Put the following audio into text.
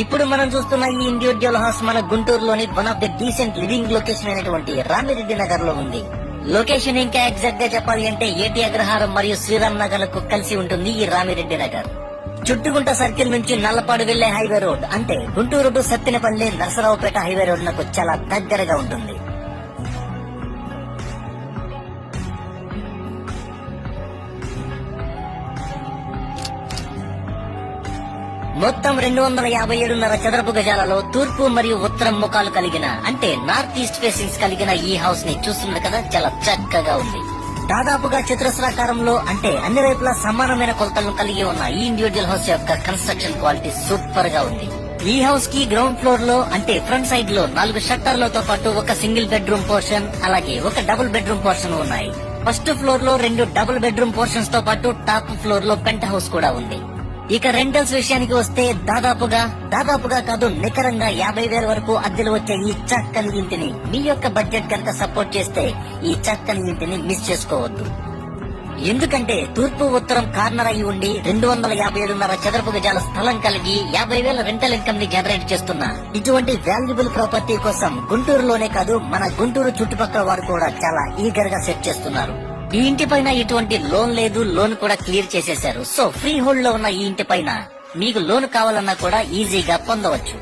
ఇప్పుడు మనం చూస్తున్న ఈ ఇండివిజువల్ హౌస్ మన గుంటూరులోని one of the decent living location అయినటువంటి రామిరెడ్డి నగర్ లో ఉంది. లొకేషన్ ఇంకా ఎగ్జాక్ట్ గా చెప్పాలి అంటే ఏటీ అగ్రహారం మరియు శ్రీరామ్ నగర్ లకు కలిసి ఉంటుంది ఈ రామిరెడ్డి నగర్. చుట్టుగుంట సర్కిల్ నుంచి నల్లపాడు వెళ్లే హైవే రోడ్ అంటే Guntur to Sattenapalli Narasaraopet highway road నాకు చాలా దగ్గరగా ఉంటుంది. మొత్తం 257.5 చదరపు గజాలలో తూర్పు మరియు ఉత్తరం ముఖాలు కలిగిన అంటే నార్త్ ఈస్ట్ ఫేసింగ్స్ కలిగిన ఈ హౌస్ ని చూస్తున్నారు కదా, చాలా చక్కగా ఉంది. దాదాపుగా చతురస్రాకారంలో అంటే అన్ని వైపులా సమానమైన కొలతలను కలిగి ఉన్న ఈ ఇండివిజువల్ హౌస్ యొక్క కన్స్ట్రక్షన్ క్వాలిటీ సూపర్ గా ఉంది. ఈ హౌస్ కి గ్రౌండ్ ఫ్లోర్ లో అంటే ఫ్రంట్ సైడ్ లో 4 షట్టర్లతో పాటు ఒక సింగిల్ బెడ్రూమ్ పోర్షన్ అలాగే ఒక డబుల్ బెడ్రూమ్ పోర్షన్ ఉన్నాయి. ఫస్ట్ ఫ్లోర్ లో 2 డబుల్ బెడ్రూమ్ పోర్షన్స్ తో పాటు టాప్ ఫ్లోర్ లో పెంట్ హౌస్ కూడా ఉంది. ఇక రెంటల్స్ విషయానికి వస్తే దాదాపుగా కాదు నికరంగా 50,000 వరకు అద్దెలు వచ్చే ఈ చక్కని ఇంటిని మీ యొక్క బడ్జెట్ కనుక సపోర్ట్ చేస్తే ఈ చక్కని ఇంటిని మిస్ చేసుకోవద్దు. ఎందుకంటే తూర్పు ఉత్తరం కార్నర్ అయి ఉండి 257.5 చదరపు గజాల స్థలం కలిగి 50,000 రెంటల్ ఇన్కమ్ ని జనరేట్ చేస్తున్న ఇటువంటి వాల్యుబుల్ ప్రాపర్టీ కోసం గుంటూరులోనే కాదు మన గుంటూరు చుట్టుపక్కల వారు కూడా చాలా ఈగర్ గా సెట్ చేస్తున్నారు. ఈ ఇంటి పైన ఇటువంటి లోన్ లేదు, లోన్ కూడా క్లియర్ చేసేశారు. సో ఫ్రీ హోల్డ్ లో ఉన్న ఈ ఇంటి పైన మీకు లోన్ కావాలన్నా కూడా ఈజీగా పొందవచ్చు.